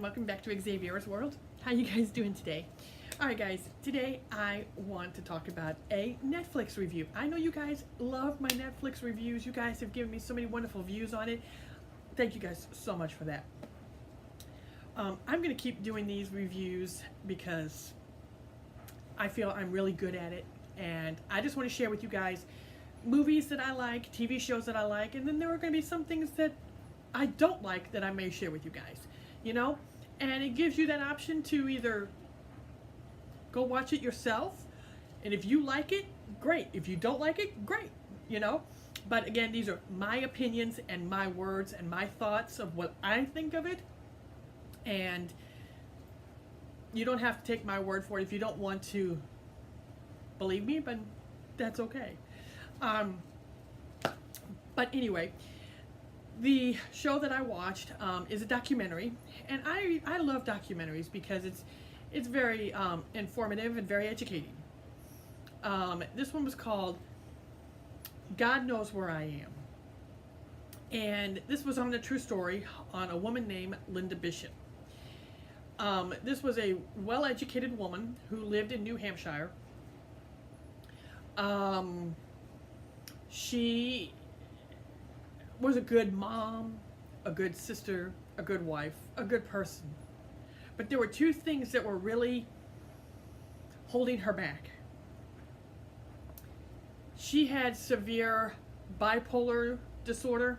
welcome back to Xavier's World. How you guys doing today? Alright guys, today I want to talk about a Netflix review. I know you guys love my Netflix reviews. You guys have given me so many wonderful views on it. Thank you guys so much for that. I'm going to keep doing these reviews because I feel I'm really good at it. And I just want to share with you guys movies that I like, TV shows that I like, and then there are going to be some things that I don't like that I may share with you guys, you know? And it gives you that option to either go watch it yourself, and if you like it, great. If you don't like it, great, you know? But again, these are my opinions and my words and my thoughts of what I think of it, and you don't have to take my word for it if you don't want to believe me, but that's okay. But anyway, the show that I watched is a documentary, and I love documentaries because it's very informative and very educating. This one was called God Knows Where I Am, and this was on a true story on a woman named Linda Bishop. This was a well-educated woman who lived in New Hampshire. She was a good mom, a good sister, a good wife, a good person. But there were two things that were really holding her back. She had severe bipolar disorder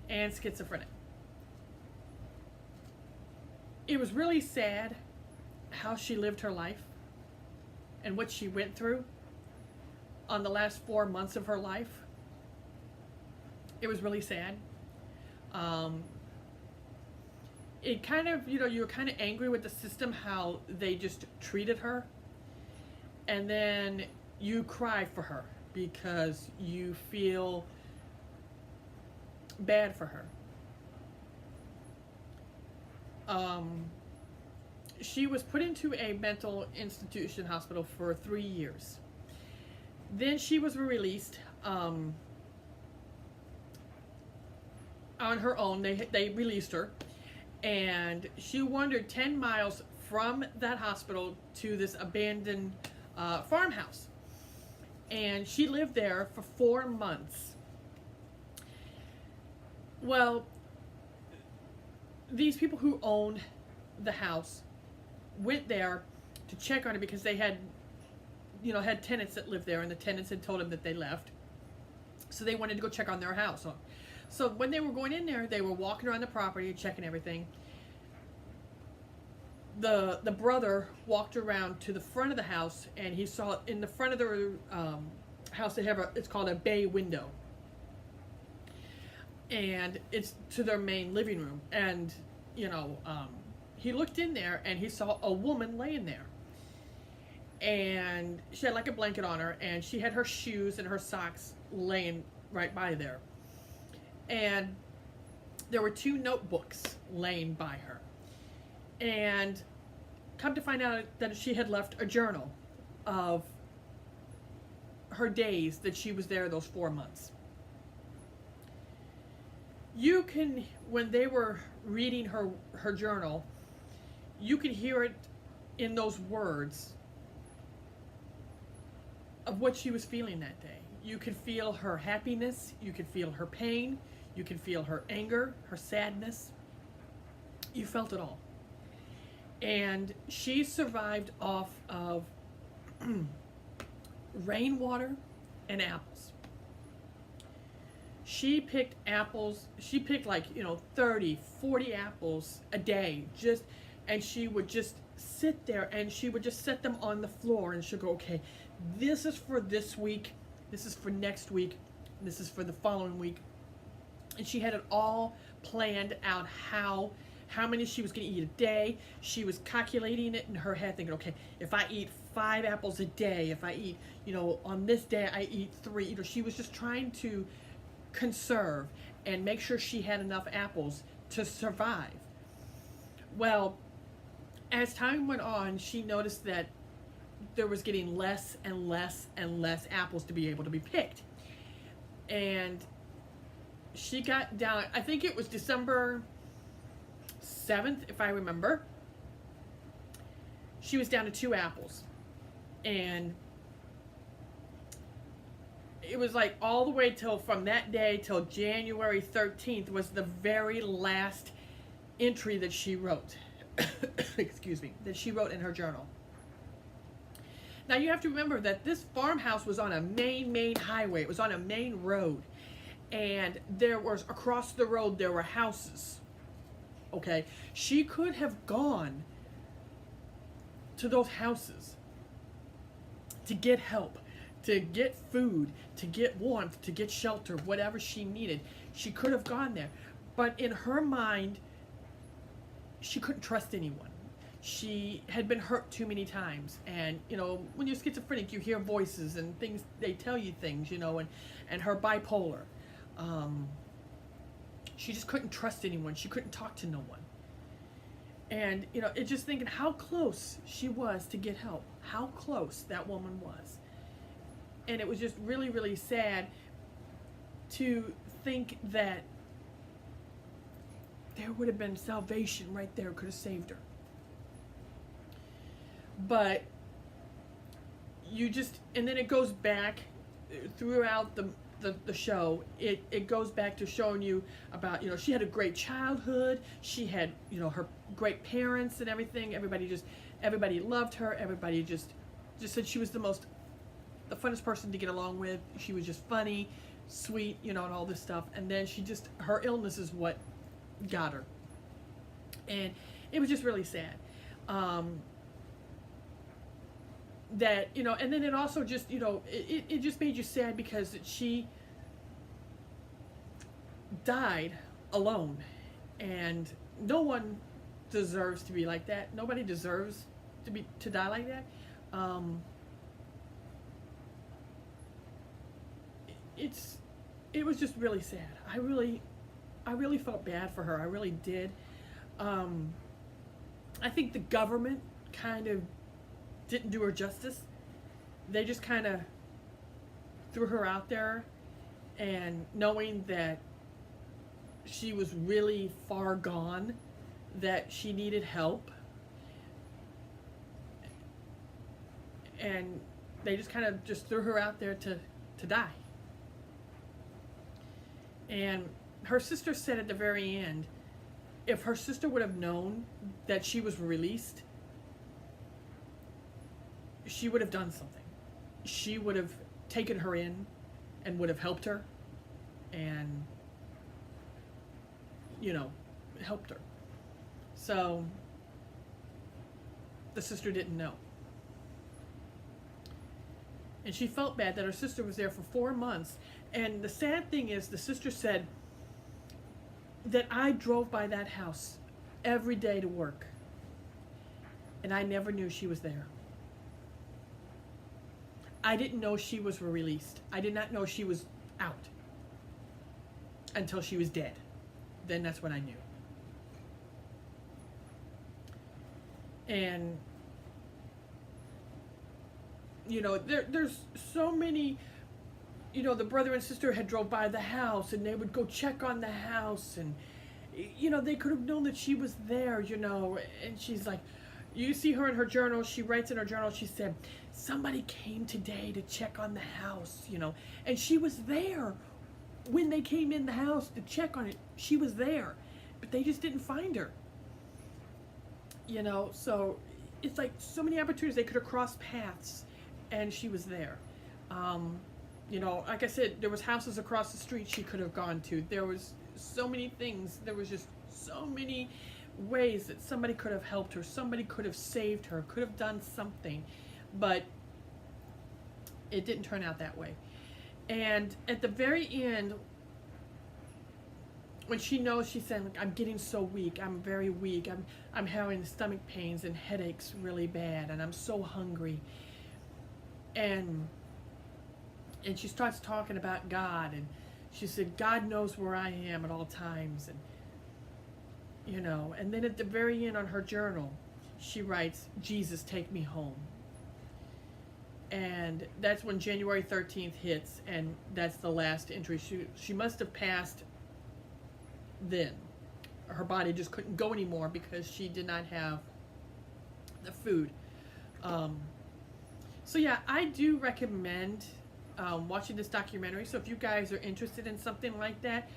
and schizophrenia. It was really sad how she lived her life and what she went through on the last 4 months of her life. It was really sad. It kind of, you were kind of angry with the system, how they just treated her. And then you cry for her because you feel bad for her. She was put into a mental institution hospital for 3 years. Then she was released on her own. They released her, and she wandered 10 miles from that hospital to this abandoned farmhouse, and she lived there for 4 months. Well, these people who owned the house went there to check on her because they had tenants that lived there, and the tenants had told them that they left. So they wanted to go check on their house. So when they were going in there, they were walking around the property and checking everything. The brother walked around to the front of the house, and he saw in the front of the house they have it's called a bay window, and it's to their main living room. And he looked in there and he saw a woman laying there, and she had like a blanket on her, and she had her shoes and her socks laying right by there. And there were 2 notebooks laying by her. And come to find out that she had left a journal of her days that she was there those 4 months. You can, when they were reading her journal, you could hear it in those words of what she was feeling that day. You could feel her happiness, you could feel her pain, you could feel her anger, her sadness. You felt it all. And she survived off of rainwater and apples. She picked apples, she picked like, 30, 40 apples a day, and she would just sit there and she would just set them on the floor, and she'd go, okay, this is for this week, this is for next week, this is for the following week. And she had it all planned out, how many she was going to eat a day. She was calculating it in her head, thinking, okay, if I eat 5 apples a day, if I eat, on this day I eat 3. She was just trying to conserve and make sure she had enough apples to survive. Well, as time went on, she noticed that there was getting less and less and less apples to be able to be picked. And she got down, I think it was December 7th, if I remember, she was down to 2 apples. And it was like all the way till from that day till January 13th was the very last entry that she wrote. Excuse me, that she wrote in her journal. Now you have to remember that this farmhouse was on a main highway. It was on a main road. And there was, across the road, there were houses. Okay? She could have gone to those houses to get help, to get food, to get warmth, to get shelter, whatever she needed. She could have gone there. But in her mind, she couldn't trust anyone. She had been hurt too many times. And, you know, when you're schizophrenic, you hear voices and things, they tell you things, you know, and her bipolar. She just couldn't trust anyone. She couldn't talk to no one. And, you know, it's just thinking how close she was to get help. How close that woman was. And it was just really, really sad to think that there would have been salvation right there, could have saved her. But you just, and then it goes back throughout the show, it goes back to showing you about, you know, she had a great childhood, she had, you know, her great parents and everything, everybody loved her, everybody just said she was the funnest person to get along with, she was just funny, sweet, you know, and all this stuff, and then her illness is what got her, and it was just really sad, that, you know, and then it also just, you know, it just made you sad because she died alone, and no one deserves to be like that. Nobody deserves to die like that. It was just really sad. I really felt bad for her. I really did. I think the government kind of didn't do her justice. They just kind of threw her out there, and knowing that she was really far gone, that she needed help, and they just kind of just threw her out there to die. And her sister said at the very end, if her sister would have known that she was released, she would have done something. She would have taken her in and would have helped her and, you know, helped her. So the sister didn't know. And she felt bad that her sister was there for 4 months. And the sad thing is, the sister said that I drove by that house every day to work, and I never knew she was there. I didn't know she was released. I did not know she was out until she was dead. Then that's when I knew. And, you know, there's so many, you know, the brother and sister had drove by the house, and they would go check on the house, and, you know, they could have known that she was there, you know. And she's like, you see her in her journal, she writes in her journal, she said, somebody came today to check on the house, you know, and she was there when they came in the house to check on it. She was there, but they just didn't find her, you know. So it's like so many opportunities they could have crossed paths, and she was there. You know, like I said, there was houses across the street she could have gone to. There was so many things. There was just so many ways that somebody could have helped her. Somebody could have saved her, could have done something. But it didn't turn out that way. And at the very end, when she knows, she said, I'm getting so weak. I'm very weak. I'm having stomach pains and headaches really bad, and I'm so hungry. And she starts talking about God, and she said, God knows where I am at all times, and, you know. And then at the very end on her journal, she writes, Jesus, take me home. And that's when January 13th hits, and that's the last entry. She must have passed then, her body just couldn't go anymore because she did not have the food. So yeah, I do recommend watching this documentary. So if you guys are interested in something like that,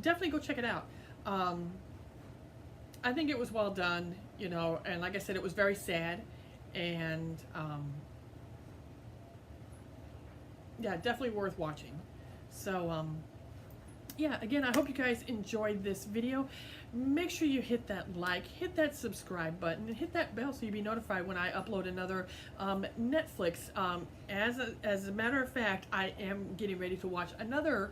definitely go check it out. I think it was well done, you know, and like I said, it was very sad, and yeah, definitely worth watching. So yeah, again, I hope you guys enjoyed this video. Make sure you hit that like, hit that subscribe button, and hit that bell so you'll be notified when I upload another Netflix. As a matter of fact, I am getting ready to watch another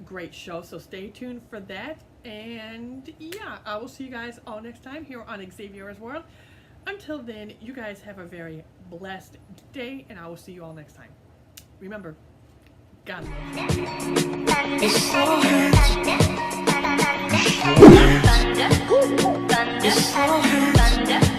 great show, so stay tuned for that. And yeah, I will see you guys all next time here on Xavier's World. Until then, you guys have a very blessed day, and I will see you all next time. Remember, God loves you. Thunder, thunder, thunder.